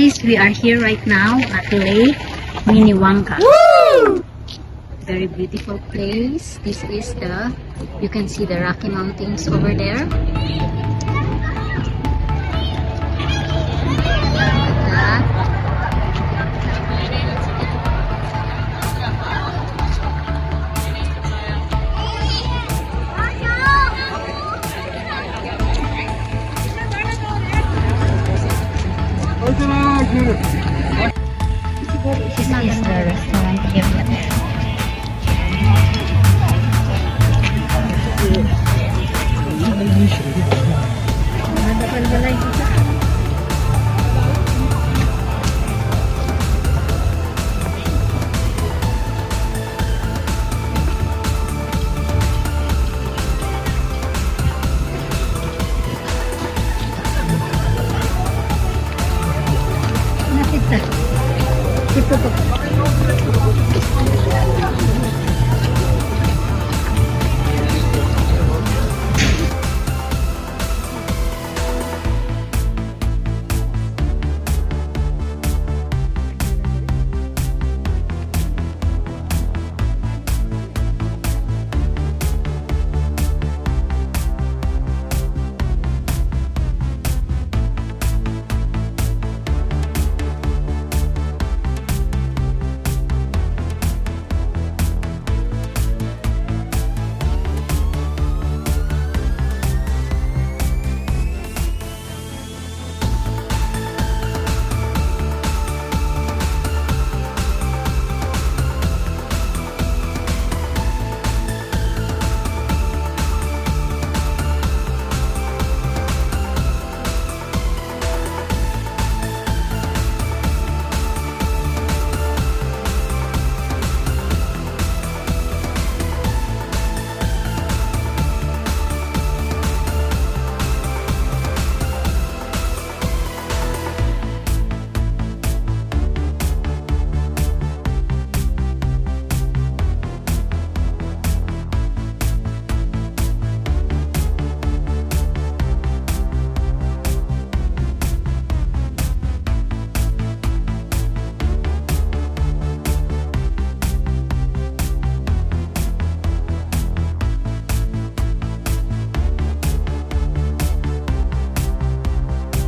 guys, we are here right now at Lake Minnewanka. Woo! Very beautiful place. This is you can see the Rocky Mountains over there. This is the restaurant area.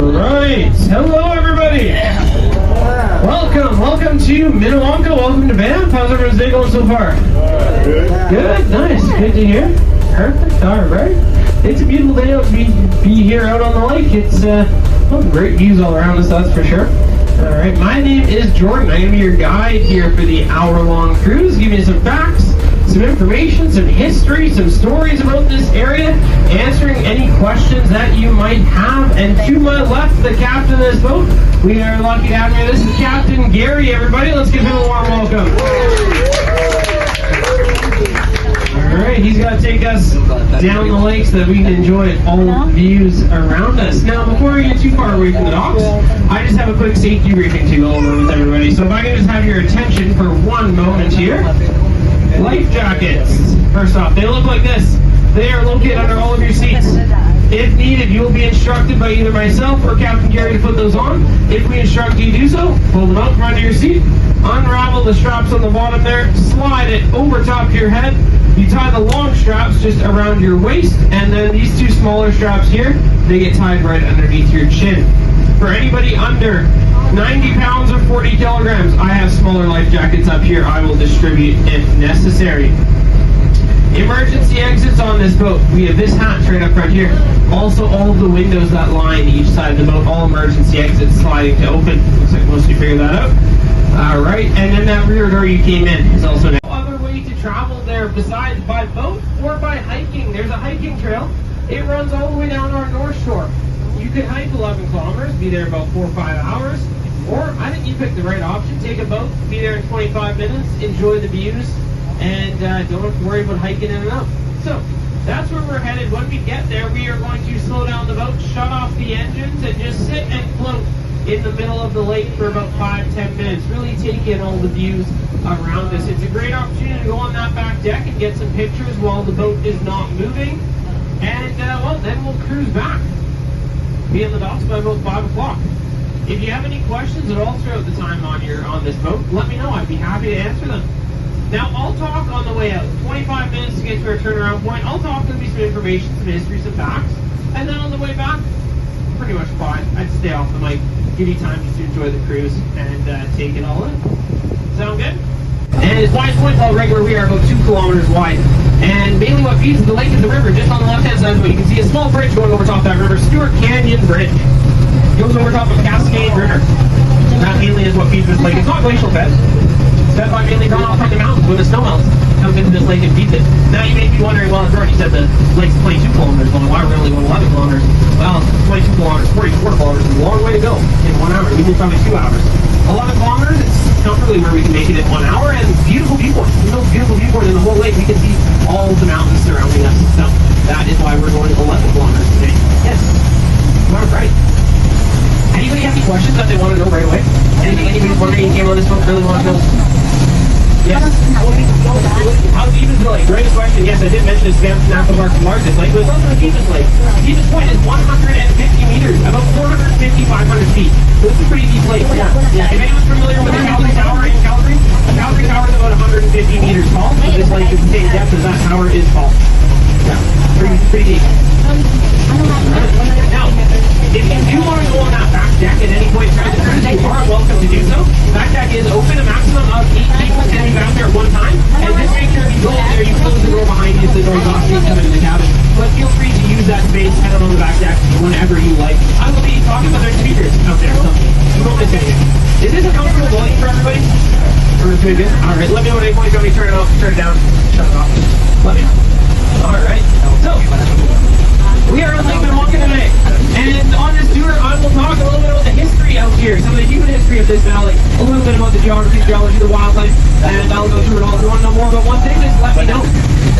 Right, hello everybody. Welcome to Minnewanka. Welcome to Banff. How's everyone's day going so far? Good, nice, good to hear. Perfect. All right, it's a beautiful day out to be here out on the lake. It's great views all around us, that's for sure. All right, my name is Jordan. I'm gonna be your guide here for the hour-long cruise. Give you some facts, some information, some history, some stories about this area, answering any questions that you might have. And to my left, the captain of this boat, we are lucky to have here. This is Captain Gary, everybody. Let's give him a warm welcome. Alright, he's got to take us down the lake so that we can enjoy all the views around us. Now, before we get too far away from the docks, I just have a quick safety briefing to go over with everybody. So if I can just have your attention for one moment here. Life jackets. First off, they look like this. They are located under all of your seats. If needed, you will be instructed by either myself or Captain Gary to put those on. If we instruct you to do so, pull them out from under your seat, unravel the straps on the bottom there, slide it over top of your head. You tie the long straps just around your waist, and then these two smaller straps here, they get tied right underneath your chin. For anybody under 90 pounds or 40 kilograms, I have smaller life jackets up here. I will distribute if necessary. Emergency exits on this boat. We have this hatch right up front here. Also, all of the windows that line each side of the boat, all emergency exits sliding to open. Looks like most of you figured that out. All right, and then that rear door you came in is also no other way to travel there besides by boat or by hiking. There's a hiking trail. It runs all the way down our north shore. You could hike 11 kilometers, be there about 4 or 5 hours, or I think you picked the right option. Take a boat, be there in 25 minutes, enjoy the views, and don't have to worry about hiking in and out. So that's where we're headed. When we get there, we are going to slow down the boat, shut off the engines, and just sit and float in the middle of the lake for about 5-10 minutes. Really take in all the views around us. It's a great opportunity to go on that back deck and get some pictures while the boat is not moving. And well, then we'll cruise back. Be in the docks by about 5 o'clock. If you have any questions at all throughout the time on this boat, let me know. I'd be happy to answer them. Now, I'll talk on the way out. 25 minutes to get to our turnaround point. I'll talk, there'll be some information, some history, some facts. And then on the way back, pretty much quiet. I'd stay off the mic, give you time to enjoy the cruise and take it all in. Sound good? And as wide point while regular, we are about 2 kilometers wide. And mainly what feeds the lake is the river. Just on the left-hand side of the boat, you can see a small bridge going over top that river, Stewart Canyon Bridge. Goes over top of Cascade River. That mainly is what feeds this lake. It's not glacial fed. It's fed by mainly runoff from the mountains when the snow melts. Comes into this lake and feeds it. Now you may be wondering, well, it's already said the lake's 22 kilometers long. Why are we only going 11 kilometers? Well, 22 kilometers, 44 kilometers is a long way to go in 1 hour. We need probably 2 hours. 11 kilometers, it's comfortably where we can make it in 1 hour, and beautiful viewpoint. The most beautiful viewpoint in the whole lake. We can see all the mountains surrounding us. So that is why we're going 11 kilometers today. Yes. All right. Anybody have any questions that they want to know right away? Anybody's wondering, you came on this boat, really want to know? Yes. How deep is the lake? Great question. Yes, I did mention it's Banff National Park's largest lake, but it's also the deepest lake. The deepest point is 150 meters, about 450, 500 feet. So it's a pretty deep lake. Yeah. If anyone's familiar with the Calgary Tower in Calgary, the Calgary Tower is about 150 meters tall. So this lake is the same depth as that tower is tall. Yeah, pretty deep. Now, if you do want to go on that back deck at any point throughout the cruise, you are welcome to do so. Back deck is open, a maximum of 8 people can be out there at one time. And just make sure if you go over there, you close the door behind you so the door is off so you can come into the cabin. But feel free to use that space head on the back deck whenever you like. I will be talking with our speakers out there, so you won't miss anything. Is this a comfortable volume for everybody? Or is it good? Alright, let me know at any point you want me to turn it off, turn it down, shut it off. Let me know. Alright, so we are on Lake Minnewanka today, and on this tour I will talk a little bit about the history out here, some of the human history of this valley, a little bit about the geography, the wildlife, and I'll go through it all. If you want to know more about one thing, just let me know.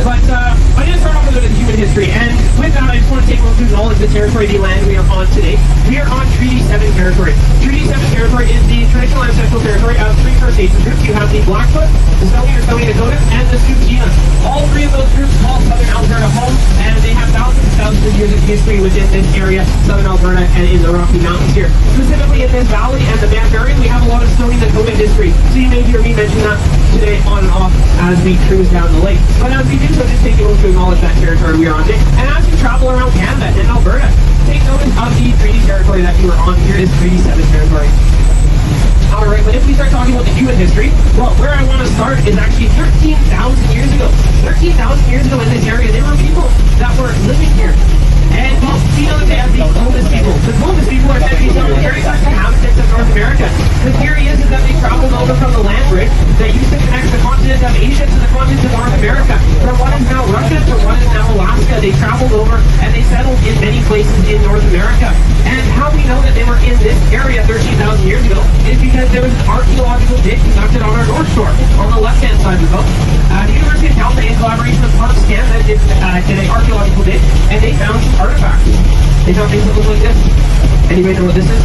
But I'm going to start off with a bit of human history, and with that I just want to take a look through knowledge of the territory, the land we are on today. We are on Treaty 7 territory. Treaty 7 territory is the traditional ancestral territory of 3 First Nations groups. You have the Blackfoot, the Stoney Dakota, and the Tsuut'ina. All 3 of those groups call Southern Alberta home, and they have thousands and thousands of years of history within this area, Southern Alberta, and in the Rocky Mountains here. Specifically in this valley and the Banff area, we have a lot of Stoney Dakota history. So you may hear me mention that today on and off as we cruise down the lake. But as we do so, just take a look to acknowledge that territory we are on today. And as you travel around Canada and Alberta, take notice of the treaty territory that you are on here is Treaty 7 territory. Alright, but if we start talking about the human history, well, where I want to start is actually 13,000 years ago. 13,000 years ago in this area, there were people that were living here. And well, we know that they have the Columbus people. The Columbus people are said to be some of the very first inhabitants of North America. The theory is that they traveled over from the land bridge that used to connect the continent of Asia to the continent of North America. From what is now Russia to what is now Alaska, they traveled over and they settled in many places in North America. And how we know that they were in this area 13,000 years ago is because there was an archaeological dig conducted on our North Shore, on the left-hand side of the boat. The University of Calgary, in collaboration with Parks Canada, did an archaeological dig, and they found some artifacts. They found things that look like this. Anybody know what this is?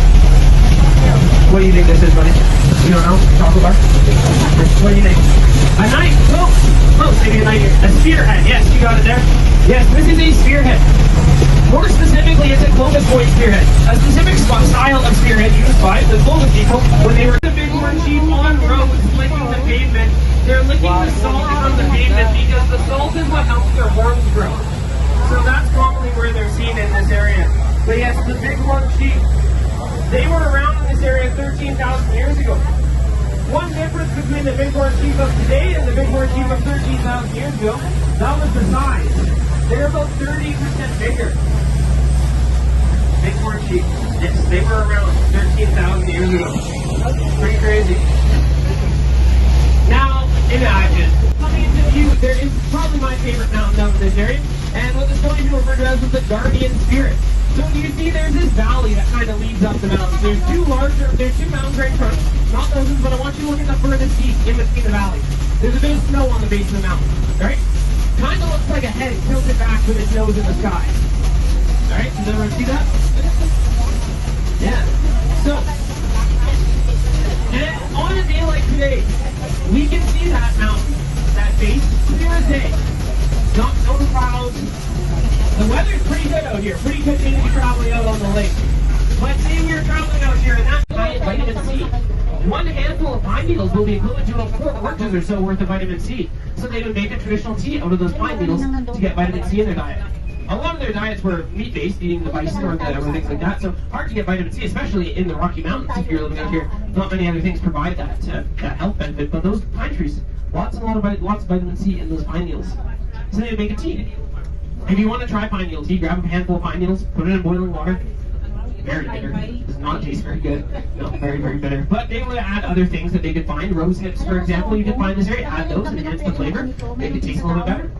What do you think this is, buddy? You don't know? Chocolate bar? What do you think? A knife! Close, maybe a knife. A spearhead. Yes, you got it there. Yes, this is a spearhead. More specifically, it's a Clovis Point spearhead. A specific style of spearhead used by the Clovis people when they were the Bighorn sheep on roads licking the pavement. They're licking the salt from the pavement because the salt is what helps their horns grow. So that's probably where they're seen in this area. But yes, the Bighorn sheep, they were around in this area 13,000 years ago. One difference between the Bighorn sheep of today and the Bighorn sheep of 13,000 years ago, that was the size. They're about 30% bigger. Bighorn sheep, yes, they were around 13,000 years ago. Pretty crazy. Now, imagine, coming into view, there is probably my favorite mountain down in this area, and what the Stoney people refer to as the guardian spirit. So you see there's this valley that kind of leads up the mountains. There's two mountains right in front, not thousands, but I want you to look at the furthest peak in between the valleys. There's a bit of snow on the base of the mountain, right? Kind of looks like a head tilted back with its nose in the sky. Alright, does everyone see that? Yeah. So, and on a day like today, we can see that mountain, that base, clear as day. Not no clouds. The weather's pretty good out here. Pretty good day to be traveling out on the lake. But say we were traveling out here and that vitamin C. One handful of pine needles will be equivalent to about 4 oranges or so worth of vitamin C. So they would make a traditional tea out of those pine needles to get vitamin C in their diet. A lot of their diets were meat-based, eating the bison or things like that, so hard to get vitamin C, especially in the Rocky Mountains if you're living out here. Not many other things provide that health benefit, but those pine trees, lots of vitamin C in those pine needles. So they would make a tea. If you want to try pine needle tea, grab a handful of pine needles, put it in boiling water. Very bitter. Does not taste very good. No, very, very bitter. But they would add other things that they could find. Rose hips, for example, you can find this area. Add those and enhance the flavor. Make it taste a little bit better.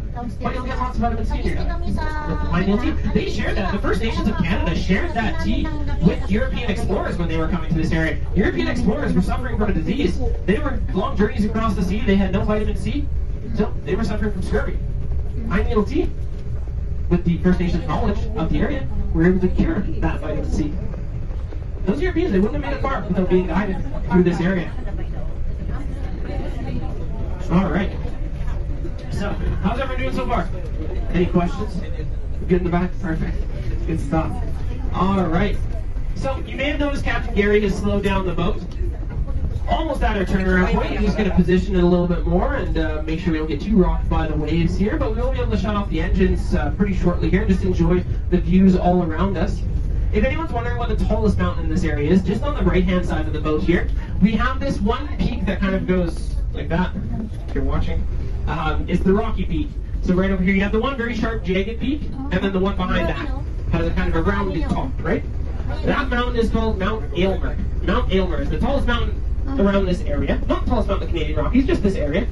But you'll get lots of vitamin C in your diet. With the pine needle tea. They shared that. The First Nations of Canada shared that tea with European explorers when they were coming to this area. European explorers were suffering from a disease. They were long journeys across the sea. They had no vitamin C. So they were suffering from scurvy. Pine needle tea, with the First Nations knowledge of the area, were able to cure that vitamin C. Those Europeans, they wouldn't have made it far without being guided through this area. All right. So, how's everyone doing so far? Any questions? Good in the back? Perfect. Good stuff. All right. So, you may have noticed Captain Gary has slowed down the boat. Almost at our turnaround point. He's going to position it a little bit more and make sure we don't get too rocked by the waves here. But we will be able to shut off the engines pretty shortly here. Just enjoy the views all around us. If anyone's wondering what the tallest mountain in this area is, just on the right-hand side of the boat here, we have this one peak that kind of goes like that, if you're watching. It's the Rocky Peak. So right over here, you have the one very sharp, jagged peak, and then the one behind that has a kind of a rounded top, right? That mountain is called Mount Aylmer. Mount Aylmer is the tallest mountain around this area. Not the tallest mountain in the Canadian Rockies, just this area.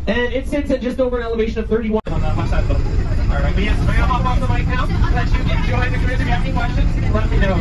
And it sits at just over an elevation of 31 on that left side of the boat. Alright, but yes, I'm going to hop off the mic now, let you enjoy the cruise. If you have any questions, let me know.